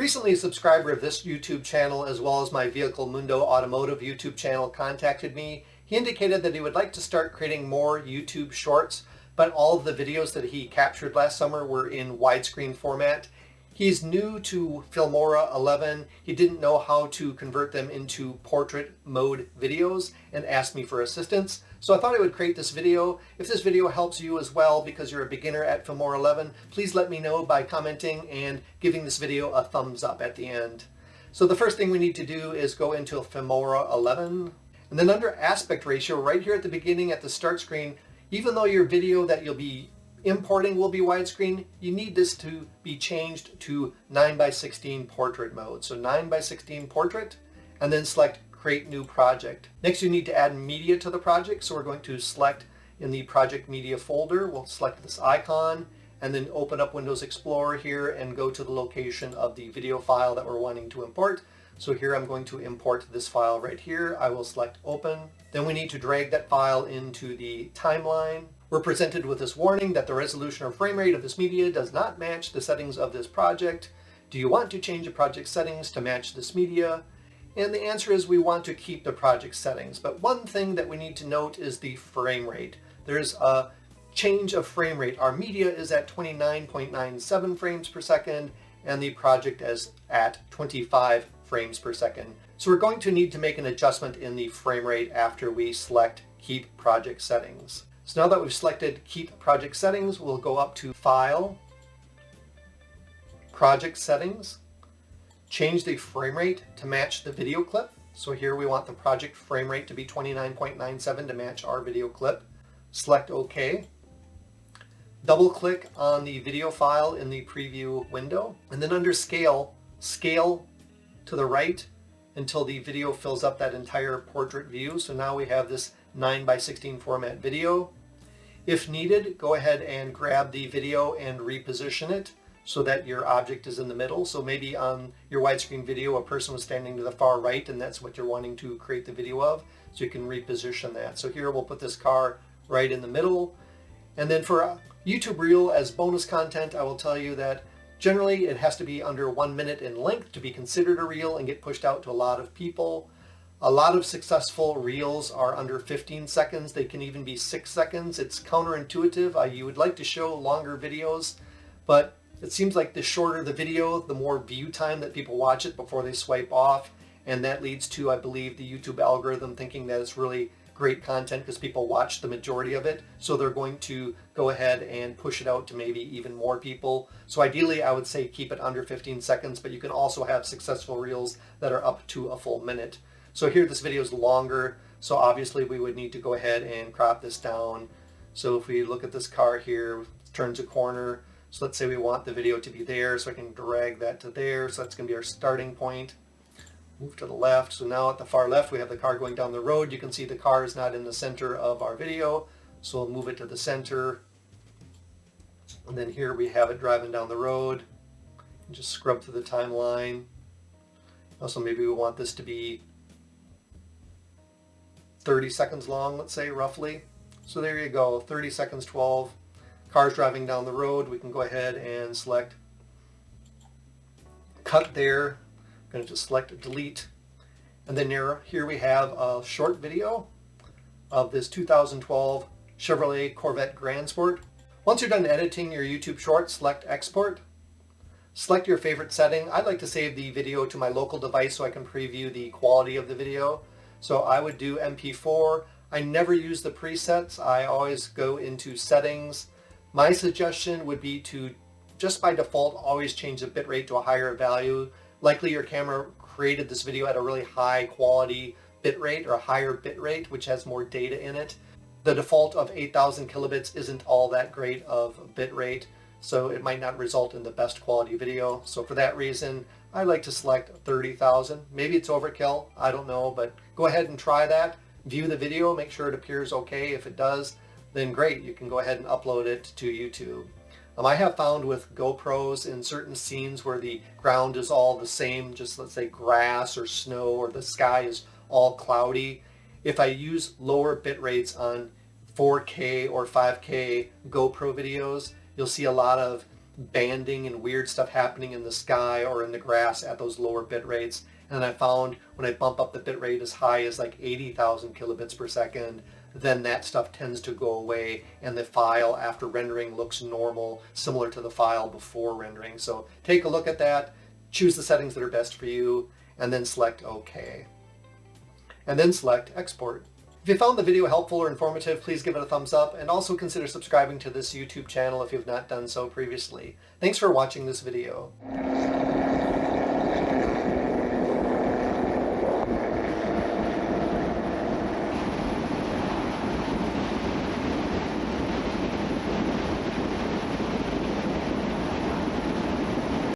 Recently, a subscriber of this YouTube channel, as well as my Vehicle Mundo Automotive YouTube channel, contacted me. He indicated that he would like to start creating more YouTube shorts, but all of the videos that he captured last summer were in widescreen format. He's new to Filmora 11. He didn't know how to convert them into portrait mode videos and asked me for assistance. So I thought I would create this video. If this video helps you as well because you're a beginner at Filmora 11, please let me know by commenting and giving this video a thumbs up at the end. So the first thing we need to do is go into Filmora 11. And then under aspect ratio, right here at the beginning at the start screen, even though your video that you'll be importing will be widescreen, you need this to be changed to 9:16 portrait mode. So 9:16 portrait, and then select create new project. Next you need to add media to the project, so we're going to select in the project media folder. We'll select this icon and then open up Windows Explorer here and go to the location of the video file that we're wanting to import. So here I'm going to import this file right here. I will select open. Then we need to drag that file into the timeline. We're presented with this warning that the resolution or frame rate of this media does not match the settings of this project. Do you want to change the project settings to match this media? And the answer is we want to keep the project settings. But one thing that we need to note is the frame rate. There's a change of frame rate. Our media is at 29.97 frames per second and the project is at 25 frames per second. So we're going to need to make an adjustment in the frame rate after we select keep project settings. So now that we've selected Keep Project Settings, we'll go up to File, Project Settings, change the frame rate to match the video clip. So here we want the project frame rate to be 29.97 to match our video clip. Select OK. Double click on the video file in the preview window, and then under Scale, scale to the right until the video fills up that entire portrait view. So now we have this 9:16 format video. If needed, go ahead and grab the video and reposition it so that your object is in the middle. So maybe on your widescreen video, a person was standing to the far right and that's what you're wanting to create the video of. So you can reposition that. So here we'll put this car right in the middle. And then for a YouTube Reel as bonus content, I will tell you that generally it has to be under 1 minute in length to be considered a reel and get pushed out to a lot of people. A lot of successful reels are under 15 seconds. They can even be 6 seconds. It's counterintuitive. You would like to show longer videos, but it seems like the shorter the video, the more view time that people watch it before they swipe off. And that leads to, I believe, the YouTube algorithm thinking that it's really great content because people watch the majority of it. So they're going to go ahead and push it out to maybe even more people. So ideally, I would say keep it under 15 seconds, but you can also have successful reels that are up to a full minute. So here this video is longer, so obviously we would need to go ahead and crop this down. So if we look at this car here, turns a corner. So let's say we want the video to be there, so I can drag that to there. So that's going to be our starting point. Move to the left. So now at the far left we have the car going down the road. You can see the car is not in the center of our video, so we'll move it to the center. And then here we have it driving down the road. And just scrub through the timeline. Also maybe we want this to be 30 seconds long, let's say, roughly. So there you go, 30 seconds, 12. Cars driving down the road. We can go ahead and select cut there. I'm going to just select delete. And then here we have a short video of this 2012 Chevrolet Corvette Grand Sport. Once you're done editing your YouTube short, select export. Select your favorite setting. I'd like to save the video to my local device so I can preview the quality of the video. So I would do MP4. I never use the presets. I always go into settings. My suggestion would be to, just by default, always change the bitrate to a higher value. Likely your camera created this video at a really high quality bitrate or a higher bitrate, which has more data in it. The default of 8,000 kilobits isn't all that great of a bitrate, so it might not result in the best quality video. So for that reason, I like to select 30,000. Maybe it's overkill, I don't know, but go ahead and try that. View the video, make sure it appears okay. If it does, then great, you can go ahead and upload it to YouTube. I have found with GoPros in certain scenes where the ground is all the same, just let's say grass or snow, or the sky is all cloudy, if I use lower bit rates on 4K or 5K GoPro videos, you'll see a lot of banding and weird stuff happening in the sky or in the grass at those lower bit rates. And I found when I bump up the bit rate as high as like 80,000 kilobits per second, then that stuff tends to go away and the file after rendering looks normal, similar to the file before rendering. So take a look at that, choose the settings that are best for you, and then select OK. And then select Export. If you found the video helpful or informative, please give it a thumbs up, and also consider subscribing to this YouTube channel if you have not done so previously. Thanks for watching this video.